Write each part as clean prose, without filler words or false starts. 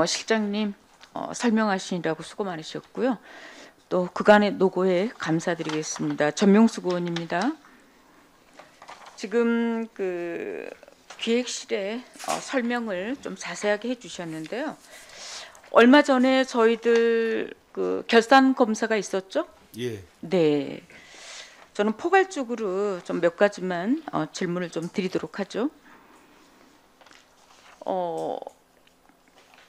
실장님 설명하시느라고 수고 많으셨고요. 또 그간의 노고에 감사드리겠습니다. 전명숙 의원입니다. 지금 그 기획실에 설명을 좀 자세하게 해주셨는데요. 얼마 전에 저희들 그 결산 검사가 있었죠? 예. 네. 저는 포괄적으로 좀 몇 가지만 질문을 좀 드리도록 하죠.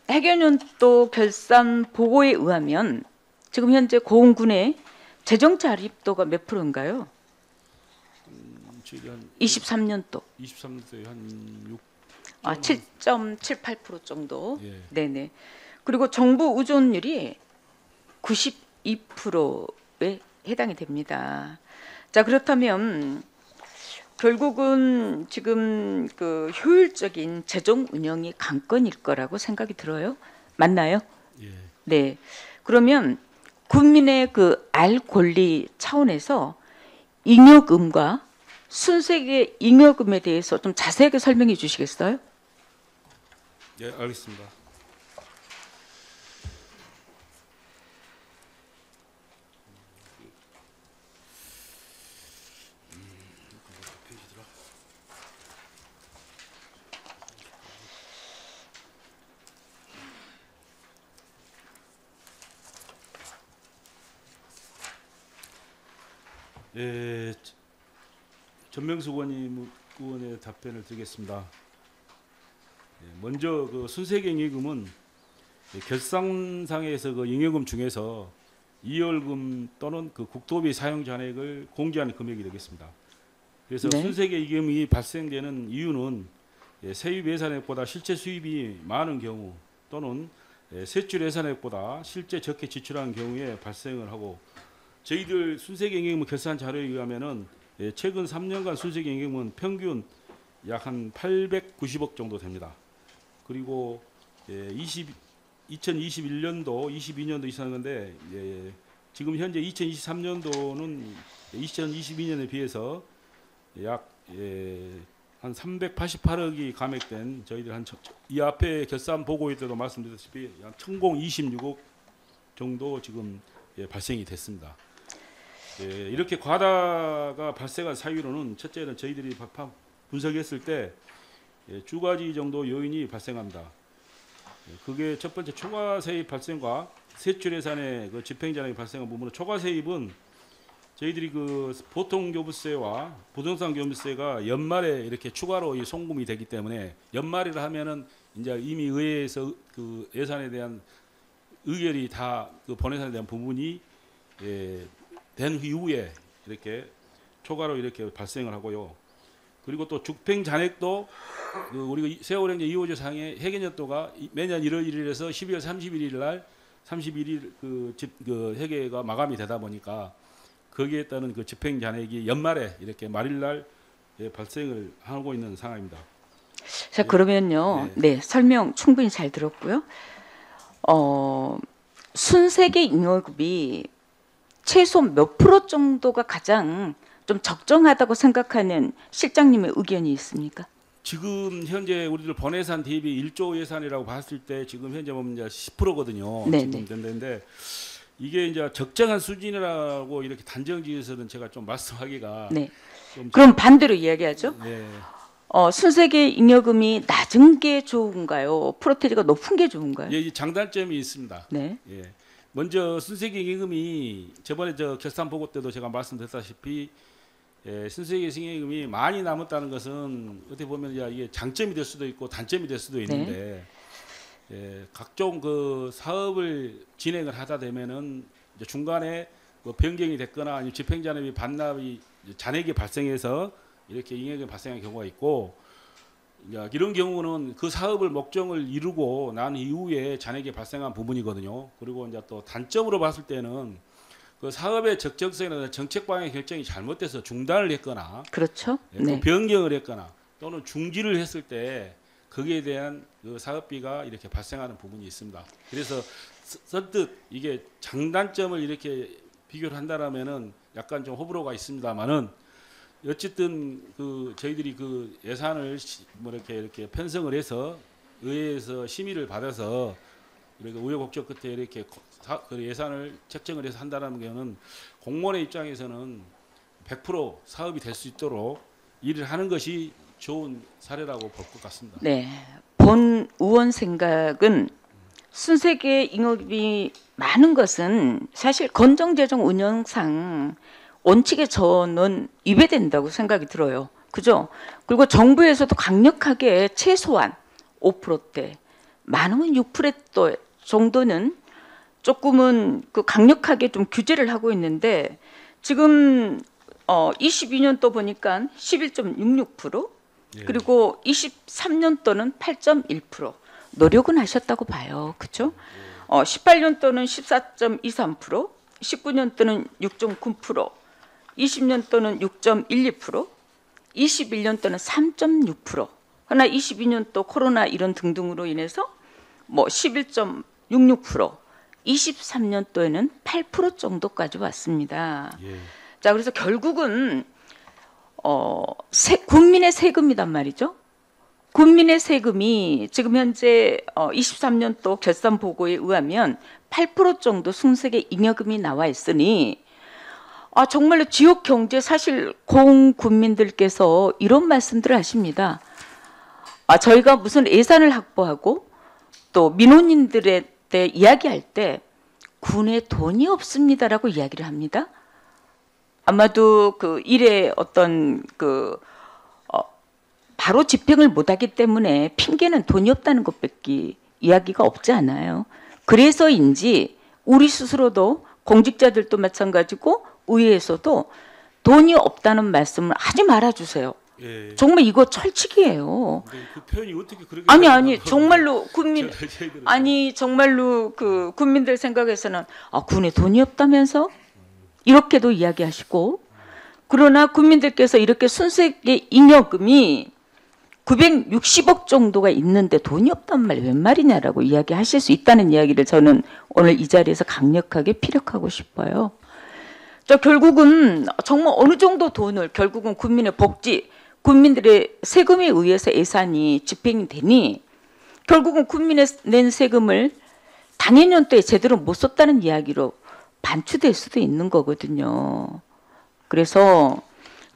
해경연도 결산 보고에 의하면 지금 현재 고흥군의 재정 자립도가 몇 프로인가요? 저희 한 23년도. 23년도에 한 6. 7.78% 정도. 예. 네네. 그리고 정부 의존율이 92%에 해당이 됩니다. 자, 그렇다면 결국은 지금 그 효율적인 재정 운영이 관건일 거라고 생각이 들어요. 맞나요? 예. 네. 그러면 국민의 그 알 권리 차원에서 잉여금과 순세계 잉여금에 대해서 좀 자세하게 설명해 주시겠어요? 예, 알겠습니다. 예, 전명숙 의원의 답변을 드리겠습니다. 예, 먼저 그 순세계 잉여금은 결산상에서 그 잉여금 중에서 이월금 또는 그 국토비 사용 잔액을 공제하는 금액이 되겠습니다. 그래서 네. 순세계 잉여금이 발생되는 이유는 세입 예산액보다 실제 수입이 많은 경우 또는 세출 예산액보다 실제 적게 지출한 경우에 발생을 하고, 저희들 순세계 잉여금 결산 자료에 의하면은 최근 3년간 순세계 잉여금은 평균 약 한 890억 정도 됩니다. 그리고 2021년도, 22년도 이상한 건데 지금 현재 2023년도는 2022년에 비해서 약 한 388억이 감액된, 저희들 이 앞에 결산 보고회 때도 말씀드렸다시피 약 1026억 정도 지금 발생이 됐습니다. 이렇게 과다가 발생한 사유로는 첫째는 저희들이 분석했을 때 두 가지 정도 요인이 발생합니다. 그게 첫 번째, 초과 세입 발생과 세출 예산의 그 집행잔액이 발생한 부분은, 초과 세입은 저희들이 그 보통 교부세와 부동산 교부세가 연말에 이렇게 추가로 송금이 되기 때문에, 연말이라 하면은 이제 이미 의회에서 그 예산에 대한 의결이 다 그 본예산에 대한 부분이 된 이후에 이렇게 초과로 이렇게 발생을 하고요. 그리고 또 집행 잔액도 그 우리가 세월행정 2호조 상의 회계년도가 매년 1월 1일에서 12월 31일 날 31일 그 회계가 마감이 되다 보니까 거기에 따른 그 집행 잔액이 연말에 이렇게 말일날 발생을 하고 있는 상황입니다. 자, 그러면요. 네, 설명 충분히 잘 들었고요. 순세계 잉여금이 최소 몇 프로 정도가 가장 좀 적정하다고 생각하는 실장님의 의견이 있습니까? 지금 현재 우리들 본예산 대비 1조 예산이라고 봤을 때 지금 현재 보면 이제 10%거든요. 네네. 지금 된다는데 이게 이제 적정한 수준이라고 이렇게 단정지어서는 제가 좀 말씀하기가 네. 좀. 그럼 반대로 이야기하죠. 네. 순세계 잉여금이 낮은 게 좋은가요? 프로테리가 높은 게 좋은가요? 예, 이 장단점이 있습니다. 네. 예. 먼저 순세계 잉여금이 저번에 저 결산 보고 때도 제가 말씀드렸다시피 순세계 잉여금이 많이 남았다는 것은 어떻게 보면 이게 장점이 될 수도 있고 단점이 될 수도 있는데, 각종 그 사업을 진행을 하다 되면은 이제 중간에 뭐 변경이 됐거나 아니면 집행잔액이 반납이 잔액이 발생해서 이렇게 잉여금이 발생한 경우가 있고, 이런 경우는 그 사업을 목적을 이루고 난 이후에 잔액이 발생한 부분이거든요. 그리고 이제 또 단점으로 봤을 때는 그 사업의 적정성이나 정책 방향 결정이 잘못돼서 중단을 했거나, 그렇죠. 또 네. 변경을 했거나 또는 중지를 했을 때 거기에 대한 그 사업비가 이렇게 발생하는 부분이 있습니다. 그래서 선뜻 이게 장단점을 이렇게 비교를 한다라면은 약간 좀 호불호가 있습니다만은, 어쨌든 그 저희들이 그 예산을 뭐 이렇게 편성을 해서 의회에서 심의를 받아서 그리고 우여곡절 끝에 이렇게 그 예산을 책정을 해서 한다는 경우는 공무원의 입장에서는 100% 사업이 될 수 있도록 일을 하는 것이 좋은 사례라고 볼 것 같습니다. 네. 본 의원 생각은 순세계 잉여금이 많은 것은 사실 건정재정 운영상 원칙에 저는 위배된다고 생각이 들어요. 그죠? 그리고 정부에서도 강력하게 최소한 5%대, 많으면 6% 정도는 조금은 그 강력하게 좀 규제를 하고 있는데 지금 22년도 보니까 11.66%, 예. 그리고 23년도는 8.1% 노력은 하셨다고 봐요. 그렇죠? 18년도는 14.23%, 19년도는 6.9%, 20년도는 6.12%, 21년도는 3.6%. 그러나 22년도 코로나 이런 등등으로 인해서 뭐 11.66%, 23년도에는 8% 정도까지 왔습니다. 예. 자, 그래서 결국은 국민의 세금이란 말이죠. 국민의 세금이 지금 현재 23년도 결산 보고에 의하면 8% 정도 순세계 잉여금이 나와 있으니 정말로 지역 경제 사실 공국민들께서 이런 말씀들을 하십니다. 저희가 무슨 예산을 확보하고 또 민원인들에 대해 이야기할 때 군에 돈이 없습니다라고 이야기를 합니다. 아마도 그 일의 어떤 바로 집행을 못하기 때문에 핑계는 돈이 없다는 것밖에 이야기가 없지 않아요. 그래서인지 우리 스스로도 공직자들도 마찬가지고 의회에서도 돈이 없다는 말씀을 하지 말아주세요. 예. 정말 이거 철칙이에요. 근데 그 표현이 어떻게 그렇게 아니 정말로 저희들은 정말로 그 국민들 생각에서는 군에 돈이 없다면서 이렇게도 이야기하시고, 그러나 국민들께서 이렇게 순세계 잉여금이 960억 정도가 있는데 돈이 없단 말 웬 말이냐라고 이야기하실 수 있다는 이야기를 저는 오늘 이 자리에서 강력하게 피력하고 싶어요. 결국은 정말 어느 정도 돈을 결국은 국민의 복지, 국민들의 세금에 의해서 예산이 집행이 되니 결국은 국민의 낸 세금을 당해년도에 제대로 못 썼다는 이야기로 반추될 수도 있는 거거든요. 그래서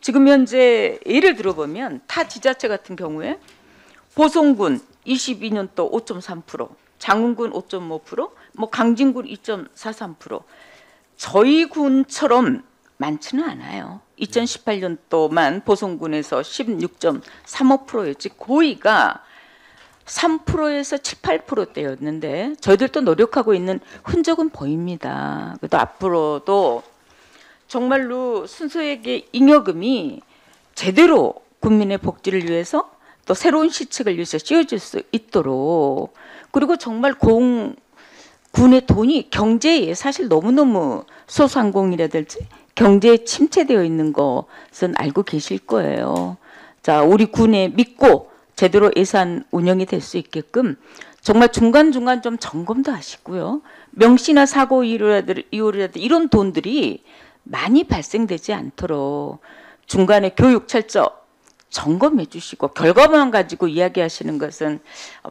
지금 현재 예를 들어보면 타 지자체 같은 경우에 보성군 22년도 5.3%, 장흥군 5.5%, 뭐 강진군 2.43%. 저희 군처럼 많지는 않아요. 2018년도만 보성군에서 16.35%였지 고의가 3%에서 7, 8%대였는데 저희들도 노력하고 있는 흔적은 보입니다. 그래도 앞으로도 정말로 순수하게 잉여금이 제대로 국민의 복지를 위해서 또 새로운 시책을 위해서 씌워질 수 있도록, 그리고 정말 군의 돈이 경제에 사실 너무너무 소상공인이라든지 경제에 침체되어 있는 것은 알고 계실 거예요. 자, 우리 군에 믿고 제대로 예산 운영이 될 수 있게끔 정말 중간중간 좀 점검도 하시고요. 명시나 사고 이후라든지 이런 돈들이 많이 발생되지 않도록 중간에 교육 철저 점검해 주시고 결과만 가지고 이야기하시는 것은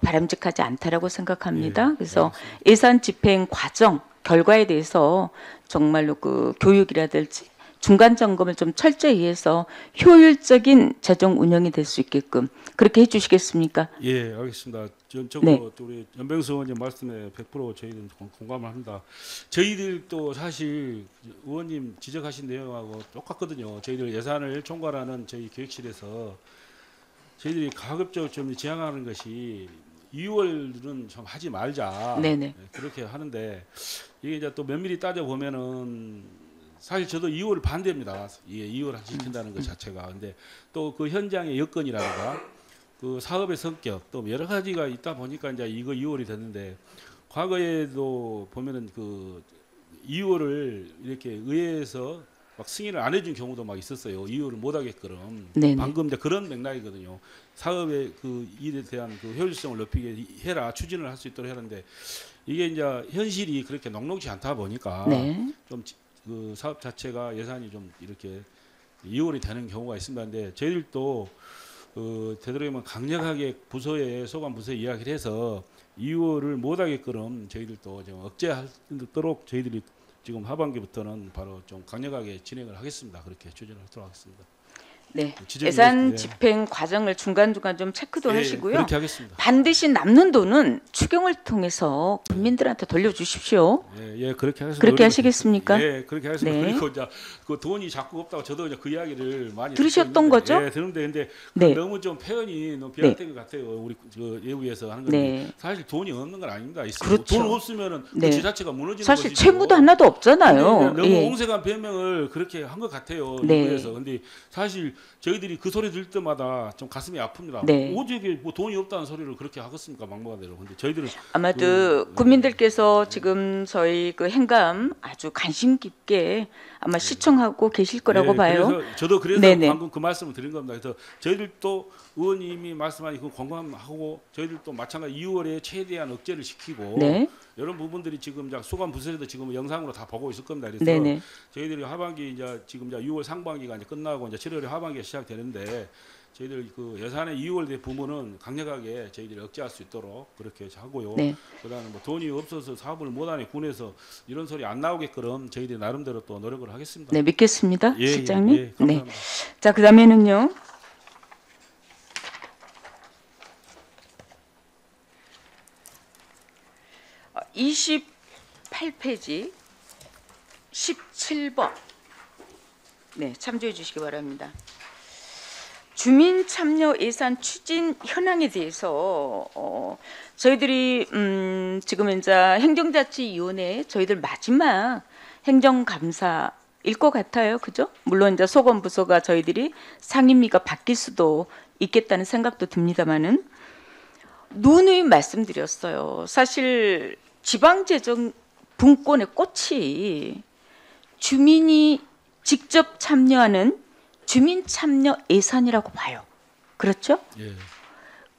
바람직하지 않다라고 생각합니다. 그래서 예산 집행 과정, 결과에 대해서 정말로 그 교육이라든지 중간 점검을 좀 철저히 해서 효율적인 재정 운영이 될 수 있게끔 그렇게 해주시겠습니까? 예, 알겠습니다. 네. 우리 연병수 의원님 말씀에 100% 저희는 공감을 합니다. 저희들도 사실 의원님 지적하신 내용하고 똑같거든요. 저희들 예산을 총괄하는 저희 기획실에서 저희들이 가급적 좀 지향하는 것이 2월은 좀 하지 말자. 네네. 그렇게 하는데 이게 이제 또 면밀히 따져 보면은 사실 저도 2월을 반대입니다. 예, 2월 지킨다는 것 자체가. 근데 또 그 현장의 여건이라든가 그 사업의 성격 또 여러 가지가 있다 보니까 이제 이거 2월이 됐는데, 과거에도 보면은 그 2월을 이렇게 의회에서 막 승인을 안 해준 경우도 막 있었어요. 2월을 못 하게끔. 네네. 방금 이제 그런 맥락이거든요. 사업의 그 일에 대한 그 효율성을 높이게 해라, 추진을 할 수 있도록 하는데 이게 이제 현실이 그렇게 녹록지 않다 보니까 네. 좀 그 사업 자체가 예산이 좀 이렇게 2월이 되는 경우가 있습니다. 근데 저희들도 되도록이면 강력하게 부서에 소관 부서에 이야기를 해서 이후를 못하게끔 저희들도 좀 억제하도록 저희들이 지금 하반기부터는 바로 좀 강력하게 진행을 하겠습니다. 그렇게 추진을 하도록 하겠습니다. 네. 지적이 예산 네. 집행 과정을 중간중간 좀 체크도 예, 하시고요. 그렇게 하겠습니다. 반드시 남는 돈은 추경을 통해서 국민들한테 돌려주십시오. 예, 그렇게 하겠습니다. 그렇게 하시겠습니까? 예, 그렇게 하겠습니다. 네. 그리고 이제 그 돈이 자꾸 없다고 저도 이제 그 이야기를 많이 들으셨던 듣고 있는데, 거죠? 예, 듣는데 근데 네. 너무 좀 표현이 너무 비약된 것 같아요. 우리 저 예우에서 하는 건데 네. 사실 돈이 없는 건 아닙니다. 그렇죠. 돈 없으면은 네. 그 지자체가 무너지는 사실 것이죠. 채무도 하나도 없잖아요. 너무 예. 옹색한 변명을 그렇게 한 것 같아요. 네. 일부에서. 근데 사실 저희들이 그 소리 들을 때마다 좀 가슴이 아픕니다. 네. 오직에 뭐 돈이 없다는 소리를 그렇게 하겠습니까, 막무가내로. 근데 저희들은 아마도 국민들께서 지금 저희 그 행감 아주 관심 깊게 아마 시청하고 계실 거라고 봐요. 그래서 저도 그래서 네네. 방금 그 말씀을 드린 겁니다. 그래서 저희들도 의원님이 말씀하신 그 공감하고 저희들도 마찬가지 2월에 최대한 억제를 시키고 네. 이런 부분들이 지금 이제 소관 부서에도 지금 영상으로 다 보고 있을 겁니다. 그래서 네네. 저희들이 하반기 이제 지금 이제 6월 상반기가 이제 끝나고 이제 7월에 하반기가 시작되는데 저희들 그 예산의 2월 부분은 강력하게 저희들이 억제할 수 있도록 그렇게 하고요. 네. 그다음에 뭐 돈이 없어서 사업을 못하니 군에서 이런 소리 안 나오게끔 저희들이 나름대로 또 노력을 하겠습니다. 네, 믿겠습니다. 예, 실장님. 예, 감사합니다. 네. 자, 그다음에는요. 어, 28페이지 17번. 네, 참조해 주시기 바랍니다. 주민 참여 예산 추진 현황에 대해서 저희들이 지금 이제 행정자치위원회 저희들 마지막 행정감사일 것 같아요, 그죠? 물론 이제 소관부서가 저희들이 상임위가 바뀔 수도 있겠다는 생각도 듭니다만은 누누이 말씀드렸어요. 사실 지방재정 분권의 꽃이 주민이 직접 참여하는 주민 참여 예산이라고 봐요. 그렇죠? 예.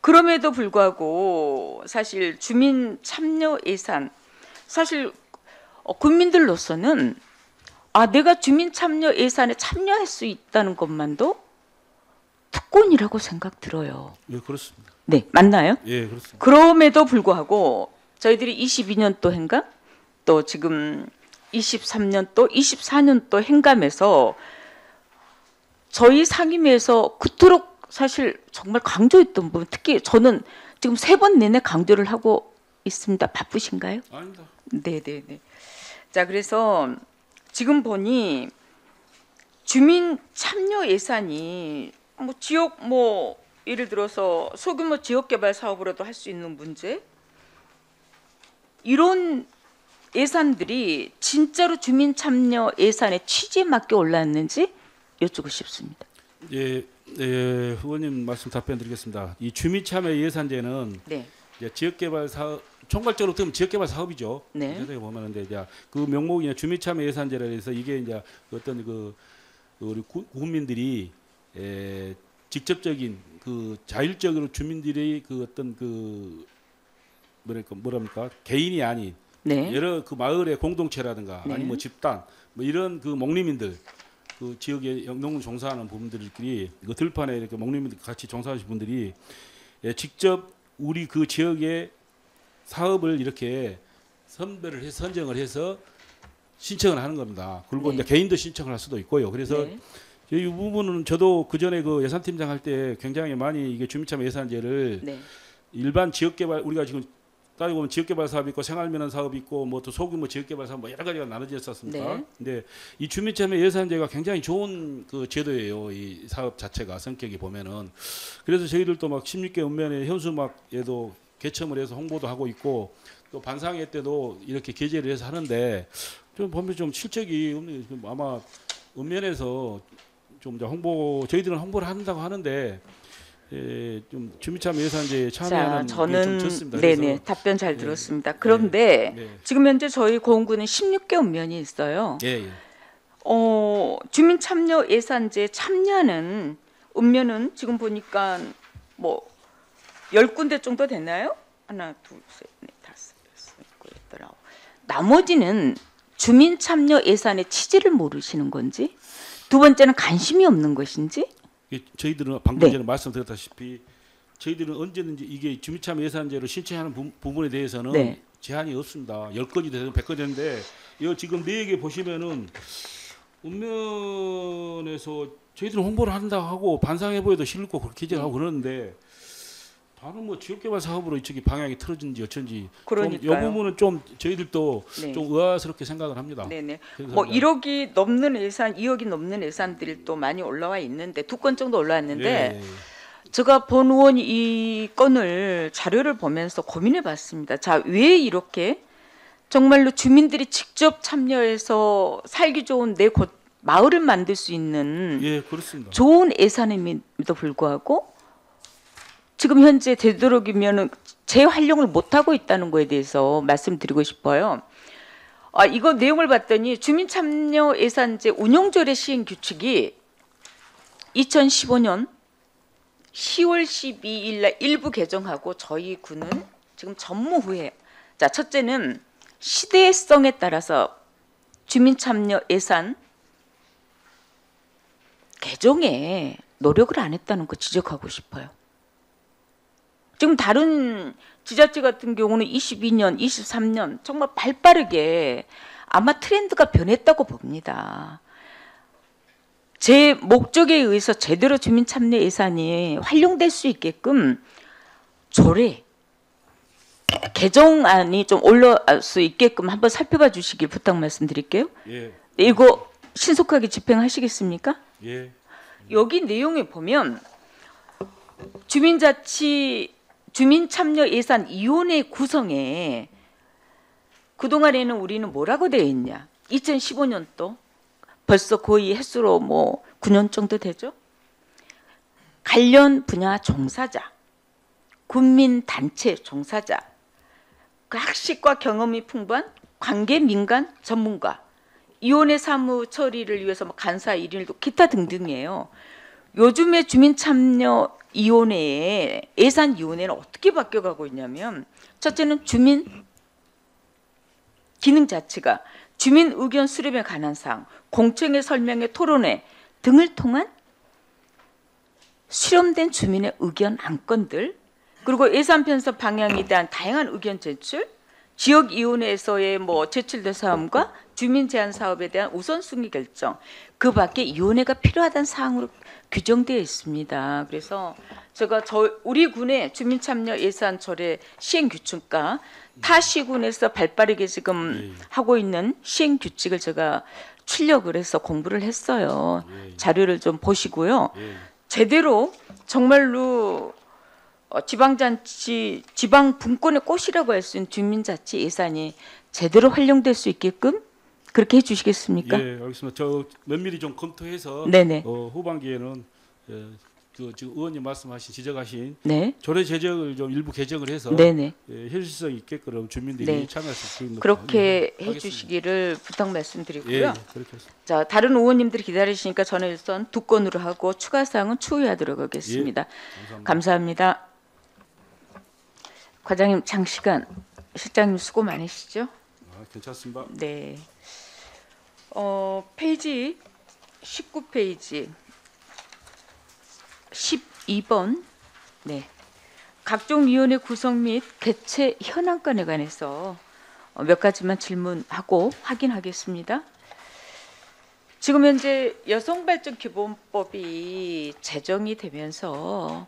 그럼에도 불구하고 사실 주민 참여 예산 사실 국민들로서는 내가 주민 참여 예산에 참여할 수 있다는 것만도 특권이라고 생각 들어요. 예, 그렇습니다. 네, 맞나요? 예, 그렇습니다. 그럼에도 불구하고 저희들이 22년도 행감 또 지금 23년도 24년도 행감에서 저희 상임위에서 그토록 사실 정말 강조했던 부분, 특히 저는 지금 3번 내내 강조를 하고 있습니다. 바쁘신가요? 아닙니다. 네네네. 자, 그래서 지금 보니 주민 참여 예산이 뭐 지역 뭐 예를 들어서 소규모 지역개발 사업으로도 할 수 있는 문제, 이런 예산들이 진짜로 주민 참여 예산의 취지에 맞게 올랐는지 여쭙고 싶습니다. 예, 의원님 말씀 답변드리겠습니다. 이 주민참여 예산제는 네. 이제 지역개발 사업 총괄적으로 보면 지역개발 사업이죠. 네. 세상에 보면은 이제 그 명목이 주민참여 예산제라 해서 이게 이제 어떤 그 우리 국민들이 직접적인 그 자율적으로 주민들이 그 어떤 그 뭐랍니까 개인이 아닌 네. 여러 그 마을의 공동체라든가 네. 아니면 뭐 집단 뭐 이런 그 목림인들 그 지역에 농을 종사하는 분들끼리 그 들판에 이렇게 목림인들 같이 종사하시는 분들이 직접 우리 그 지역의 사업을 이렇게 선별을 해서 선정을 해서 신청을 하는 겁니다. 그리고 네. 이제 개인도 신청을 할 수도 있고요. 그래서 네. 이 부분은 저도 그 전에 그 예산팀장 할 때 굉장히 많이 이게 주민참여 예산제를 네. 일반 지역개발 우리가 지금 따지고 보면 지역개발 사업이 있고 생활면허 사업이 있고 뭐 또 소규모 지역개발 사업 뭐 여러 가지가 나눠져 있었습니다. 네. 근데 이 주민참여 예산제가 굉장히 좋은 그 제도예요. 이 사업 자체가 성격이 보면은 그래서 저희들도 막 16개 읍면에 현수막에도 개첨을 해서 홍보도 하고 있고 또 반상회 때도 이렇게 게재를 해서 하는데 좀 보면 좀 실적이 없는 게 아마 읍면에서 좀 이제 저희들은 홍보를 한다고 하는데 좀 주민참여 예산제에 참여하는 자, 게 좀 저는 적습니다. 네네 그래서 답변 잘 들었습니다. 그런데 네. 지금 현재 저희 고흥구는 16개 읍면이 있어요. 예, 예. 주민 참여 예산제 참여하는 읍면은 지금 보니까 뭐 10군데 정도 되나요? 하나, 둘, 셋, 넷, 다섯, 여섯, 일곱, 여덟, 아홉. 나머지는 주민 참여 예산의 취지를 모르시는 건지, 두 번째는 관심이 없는 것인지, 이게 저희들은 방금 네. 전에 말씀드렸다시피 저희들은 언제든지 이게 주민참여 예산제로 신청하는 부분에 대해서는 네. 제한이 없습니다. 10건이 되든 100건이 되는데 이 지금 4개 보시면은 읍면에서 저희들은 홍보를 한다고 하고 반상회보에도 실고 그렇게 기재하고 그러는데 다른 뭐 지역개발 사업으로 이쪽이 방향이 틀어진지 어쩐지 이 그러니까요. 부분은 좀 저희들도 네. 좀 의아스럽게 생각을 합니다. 네네. 그래서 뭐 이제 1억이 넘는 예산, 2억이 넘는 예산들이 또 많이 올라와 있는데 2건 정도 올라왔는데 제가 본 의원이 이 건을 자료를 보면서 고민해 봤습니다. 자, 왜 이렇게 정말로 주민들이 직접 참여해서 살기 좋은 내 곳 마을을 만들 수 있는 예, 그렇습니다. 좋은 예산임에도 불구하고 지금 현재 되도록이면은 재활용을 못 하고 있다는 거에 대해서 말씀드리고 싶어요. 이거 내용을 봤더니 주민참여 예산제 운용조례 시행 규칙이 2015년 10월 12일 날 일부 개정하고 저희 군은 지금 전무후에 자, 첫째는 시대성에 따라서 주민참여 예산 개정에 노력을 안 했다는 거 지적하고 싶어요. 지금 다른 지자체 같은 경우는 22년, 23년 정말 발빠르게 아마 트렌드가 변했다고 봅니다. 제 목적에 의해서 제대로 주민참여 예산이 활용될 수 있게끔 조례 개정안이 좀 올라올 수 있게끔 한번 살펴봐 주시길 부탁 말씀드릴게요. 예, 이거 신속하게 집행하시겠습니까? 예, 여기 내용에 보면 주민참여 예산 위원회 구성에 그동안에는 우리는 뭐라고 되어 있냐? 2015년도 벌써 거의 횟수로 뭐 9년 정도 되죠. 관련 분야 종사자, 군민 단체 종사자, 그 학식과 경험이 풍부한 관계 민간 전문가, 위원회 사무 처리를 위해서 뭐 간사 일일도 기타 등등이에요. 요즘에 주민참여위원회의 예산위원회는 어떻게 바뀌어가고 있냐면 첫째는 주민 기능 자체가 주민 의견 수렴에 관한 사항, 공청회 설명회 토론회 등을 통한 수렴된 주민의 의견 안건들 그리고 예산 편성 방향에 대한 다양한 의견 제출, 지역위원회에서의 뭐 제출된 사항과 주민 제한 사업에 대한 우선순위 결정, 그 밖에 위원회가 필요하다는 사항으로 규정되어 있습니다. 그래서 제가 우리 군의 주민참여 예산 조례 시행 규칙과 타 시군에서 발빠르게 지금 하고 있는 시행 규칙을 제가 출력을 해서 공부를 했어요. 자료를 좀 보시고요. 제대로 정말로 지방자치, 지방 분권의 꽃이라고 할 수 있는 주민자치 예산이 제대로 활용될 수 있게끔 그렇게 해주시겠습니까? 예, 알겠습니다. 저 면밀히 좀 검토해서 네네. 후반기에는 그 지금 의원님 말씀하신 지적하신 네. 조례 제정을 좀 일부 개정을 해서 네네. 현실성 있게끔 주민들이 네. 참여할 수 있는 그렇게 하겠습니다. 해주시기를 부탁 말씀드리고요. 예, 그렇게 하겠습니다. 자, 다른 의원님들이 기다리시니까 저는 우선 2건으로 하고 추가 사항은 추후하도록 하겠습니다. 감사합니다. 감사합니다. 과장님 장시간 실장님 수고 많으시죠? 괜찮습니다. 네. 페이지 19페이지 12번 네. 각종 위원회 구성 및 개최 현황권에 관해서 몇 가지만 질문하고 확인하겠습니다. 지금 현재 여성발전기본법이 제정이 되면서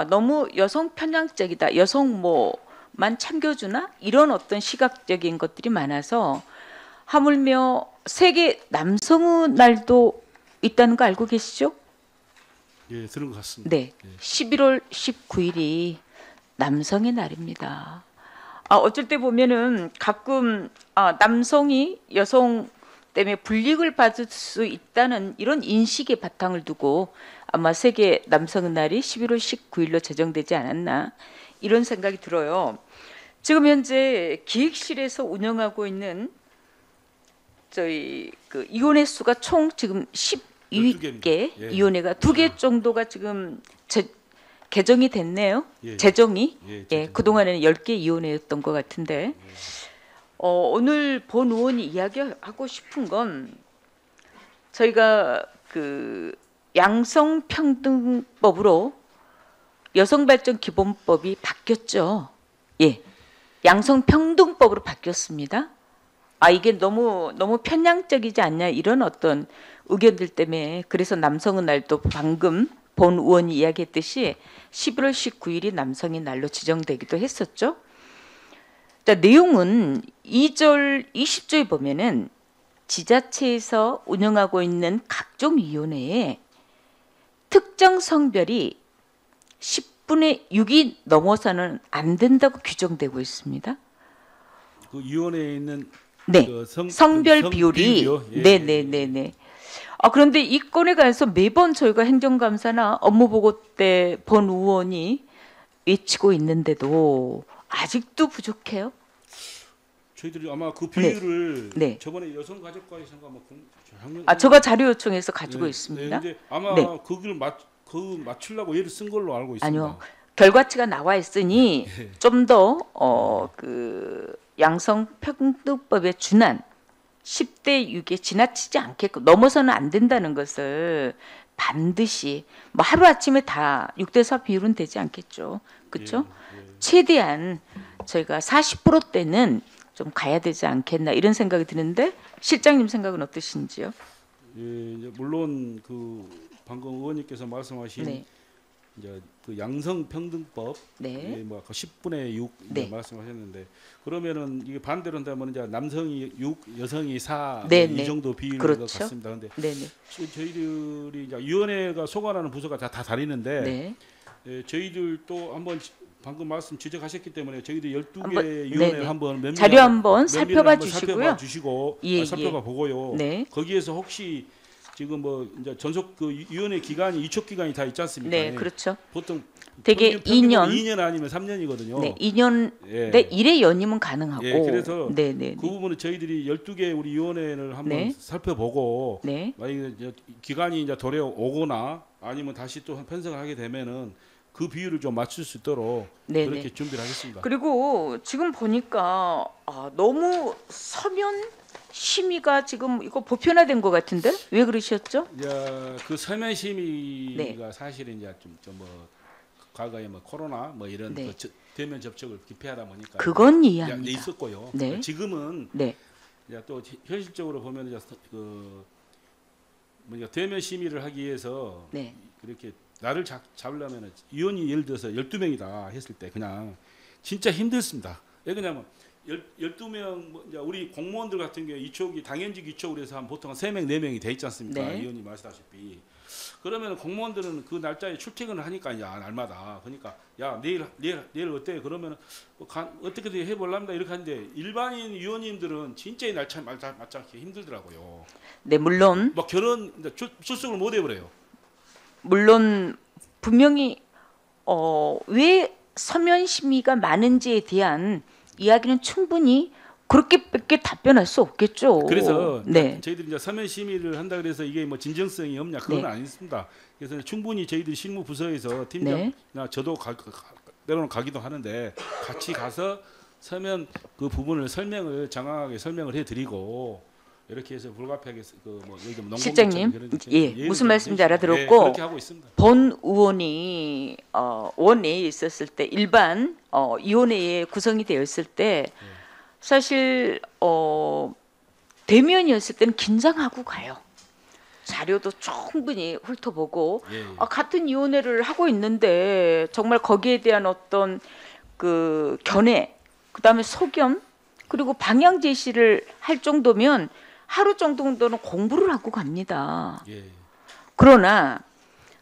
너무 여성 편향적이다. 여성 뭐만 참겨주나 이런 어떤 시각적인 것들이 많아서 하물며 세계 남성의 날도 있다는 거 알고 계시죠? 예, 들은 것 같습니다. 네. 11월 19일이 남성의 날입니다. 어쩔 때 보면은 가끔 남성이 여성 때문에 불이익을 받을 수 있다는 이런 인식의 바탕을 두고 아마 세계 남성의 날이 11월 19일로 제정되지 않았나 이런 생각이 들어요. 지금 현재 기획실에서 운영하고 있는 저희 그 위원회 수가 총 지금 12개 예. 위원회가 2개 정도가 지금 개정이 됐네요. 예. 재정이. 예, 예, 재정. 그동안에는 10개 위원회였던 것 같은데 오늘 본 의원이 이야기하고 싶은 건 저희가 그 양성평등법으로 여성발전기본법이 바뀌었죠. 예, 양성평등법으로 바뀌었습니다. 아, 이게 너무 편향적이지 않냐 이런 어떤 의견들 때문에 그래서 남성의 날도 방금 본 의원이 이야기했듯이 11월 19일이 남성의 날로 지정되기도 했었죠. 자, 내용은 2절, 20조에 보면은 지자체에서 운영하고 있는 각종 위원회에 특정 성별이 10분의 6이 넘어서는 안 된다고 규정되고 있습니다. 그 위원회에 있는 네, 그 성별 비율이 비율이요? 예. 네네네네. 아, 그런데 이 건에 관해서 매번 저희가 행정감사나 업무보고 때 본 의원이 외치고 있는데도 아직도 부족해요. 저희들이 아마 그 비율을 네. 저번에 여성가족과에서가 뭐 작년 아, 제가 자료 요청해서 가지고 네, 있습니다. 네, 근데 아마 네. 거기를 맞추려고 얘를 쓴 걸로 알고 있습니다. 아니요, 결과치가 나와 있으니 예. 좀 더 그 양성평등법에 준한 10대 6에 지나치지 않게끔 넘어서는 안 된다는 것을 반드시 뭐 하루 아침에 다 6대 4 비율은 되지 않겠죠. 그렇죠? 예, 예. 최대한 저희가 40%대는 좀 가야 되지 않겠나 이런 생각이 드는데 실장님 생각은 어떠신지요? 예, 이제 물론 그 방금 의원님께서 말씀하신 네. 이제 그 양성평등법 네. 뭐그 10분의 6 네. 말씀하셨는데 그러면은 이게 반대로 한다면 이제 남성이 6, 여성이 4 네, 이 네. 정도 비율인 그렇죠. 것 같습니다. 근데 네네. 저희들이 이제 위원회가 소관하는 부서가 다 다르는데 네. 예, 저희들도 한번 방금 말씀 지적하셨기 때문에 저희들 12개 한번, 위원회를 네네. 한번 면밀하게 자료 한번 면밀하게 살펴봐 한번 주시고요. 살펴봐 주시고 예, 살펴봐 보고요. 네. 거기에서 혹시 지금 뭐 이제 전속 그 위원회 기간이 이촉 기간이 다 있지 않습니까? 네, 그렇죠. 보통 되게 평균 2년, 2년 아니면 3년이거든요. 네, 2년 예. 내 1회 연임은 가능하고, 예, 그래서 네네, 그 부분은 저희들이 12개 우리 위원회를 한번 네. 살펴보고 네, 만약에 이제 기간이 이제 돌아오거나 아니면 다시 또 편성을 하게 되면은 그 비율을 좀 맞출 수 있도록 네네. 그렇게 준비를 하겠습니다. 그리고 지금 보니까 너무 서면 심의가 지금 이거 보편화된 것 같은데 왜 그러셨죠? 이제 그 서면 심의가 네. 사실은 이제 좀뭐 과거에 뭐 코로나 뭐 이런 네. 그 대면 접촉을 기피하다 보니까 그건 이제 이해합니다. 있었고요. 네. 지금은 네, 이제 또 현실적으로 보면 이제 그 뭐냐 대면 심의를 하기 위해서 네, 그렇게 나를 잡으려면 위원이 예를 들어서 12명이다 했을 때 그냥 진짜 힘들습니다. 왜 그러냐면 12명 뭐 이제 우리 공무원들 같은 경우에 이촉이 당연직 이촉으로 해서 한 보통 한 3명, 4명이 돼 있지 않습니까? 네. 위원님 아시다시피. 그러면 공무원들은 그 날짜에 출퇴근을 하니까 이제 날마다 그러니까 야 내일 어때? 그러면 어떻게든 해보랍니다 이렇게 하는데 일반인 위원님들은 진짜 이 날짜 맞지 않기 힘들더라고요. 네, 물론 막 결혼 출석을 못 해버려요. 분명히 왜 서면 심의가 많은지에 대한 이야기는 충분히 그렇게밖에 답변할 수 없겠죠. 그래서 네, 저희들이 이제 서면 심의를 한다 그래서 이게 뭐 진정성이 없냐 그건 네. 아닙니다. 그래서 충분히 저희들이 실무 부서에서 팀장이나 네. 저도 때로는 가기도 하는데 같이 가서 서면 그 부분을 장황하게 설명을 해드리고 이렇게 해서 불가피하게 그뭐 예를 들면 실장님, 예, 무슨 말씀인지 알아들었고 그렇게 하고 있습니다. 본 의원이 원내에 있었을 때 일반 위원회에 구성이 되어 있을 때 사실 대면이었을 때는 긴장하고 가요. 자료도 충분히 훑어보고 예. 같은 위원회를 하고 있는데 정말 거기에 대한 어떤 그 견해, 그다음에 소견 그리고 방향 제시를 할 정도면 하루 정도는 공부를 하고 갑니다. 예. 그러나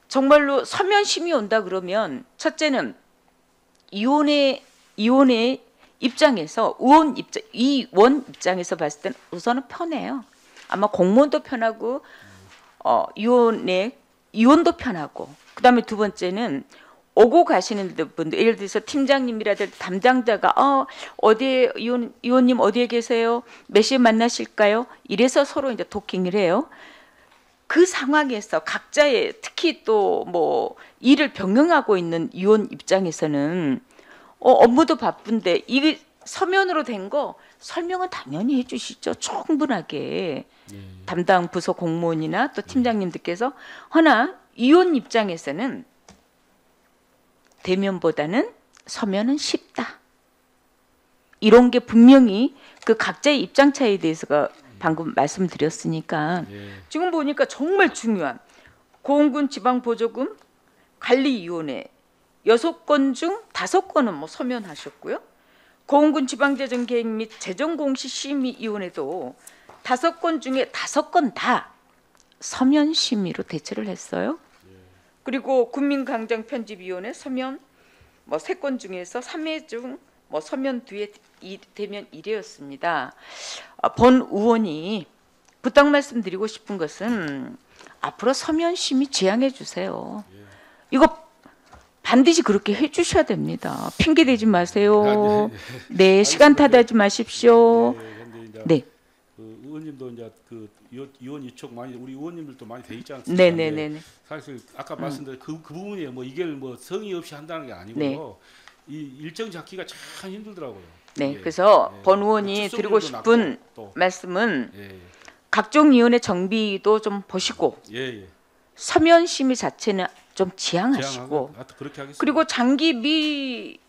정말로 서면 심의 온다 그러면 첫째는 위원회 입장에서 위원 입장에서 봤을 땐 우선은 편해요. 아마 공무원도 편하고 위원도 편하고 그다음에 두 번째는 오고 가시는 분들 예를 들어서 팀장님이라든지 담당자가 어디에 위원님 어디에 계세요? 몇 시에 만나실까요? 이래서 서로 이제 도킹을 해요. 그 상황에서 각자의 특히 또 뭐 일을 병행하고 있는 위원 입장에서는 업무도 바쁜데 이게 서면으로 된 거 설명은 당연히 해주시죠. 충분하게. 담당 부서 공무원이나 또 팀장님들께서 허나 의원 입장에서는 대면보다는 서면은 쉽다. 이런 게 분명히 그 각자의 입장 차이에 대해서가 방금 말씀드렸으니까 예. 지금 보니까 정말 중요한 고흥군 지방보조금 관리위원회 6건 중 5건은 뭐 서면하셨고요. 고흥군 지방재정계획 및 재정공시심의위원회도 5건 중에 5건 다 서면 심의로 대처를 했어요. 그리고 국민광장편집위원회 서면 뭐 3건 중에서 3회 중 뭐 서면 2회 대면 1회였습니다. 본 의원이 부탁 말씀드리고 싶은 것은 앞으로 서면 심의 지양해 주세요. 이거 반드시 그렇게 해주셔야 됩니다. 핑계 대지 마세요. 네, 시간 탓하지 마십시오. 네. 그 의원님도 이제 그 의원 이쪽 많이 우리 의원님들도 많이 돼 있지 않습니까? 네네네. 사실 아까 말씀드린 그 부분이에요. 뭐 이게 뭐 성의 없이 한다는 게 아니고요. 네. 이 일정 잡기가 참 힘들더라고요. 네, 예. 그래서 예. 본 의원이 드리고 출석률도 싶은 낮고 또. 말씀은 예. 각종 위원회 정비도 좀 보시고 예. 예. 서면 심의 자체는 좀 지양하시고 하여튼 그렇게 하겠습니다. 그리고 장기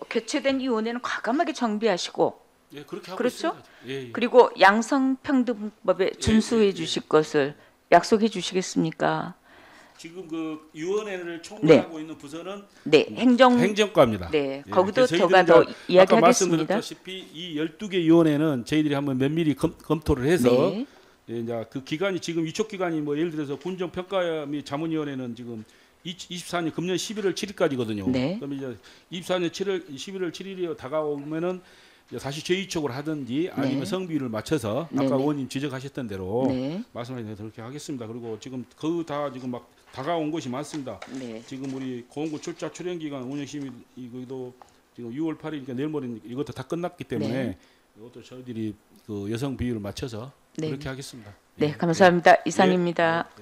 교체된 위원회는 과감하게 정비하시고 예, 그렇게 하고 그렇죠? 있습니다. 예. 예. 그리고 양성평등법에 준수해 예. 주실 것을 약속해 주시겠습니까? 지금 그 위원회를 총괄하고 있는 부서는 네, 행정과입니다. 네, 예, 거기도 그래서 제가 저희들이 더 이제 아까 이야기하겠습니다. 말씀드렸다시피 이 12개 위원회는 저희들이 한번 면밀히 검토를 해서 네, 예, 이제 그 기간이 지금 이쪽 기간이 뭐 예를 들어서 군정평가 및 자문위원회는 지금 24년 금년 11월 7일까지거든요. 네. 그럼 이제 24년 11월 7일이 다가오면은 이제 다시 저희 쪽으로 하든지 아니면 네. 성비율을 맞춰서 아까 네네. 의원님 지적하셨던 대로 네, 말씀하신 대로 그렇게 하겠습니다. 그리고 지금 그 다 지금 막 다가온 것이 많습니다. 네, 지금 우리 고흥구 출자 출연 기간 운영심의 이것도 지금 6월 8일이니까 내일 모레 이것도 다 끝났기 때문에 네. 이것도 저희들이 그 여성 비율을 맞춰서 네. 그렇게 하겠습니다. 네, 예. 감사합니다. 예. 이상입니다.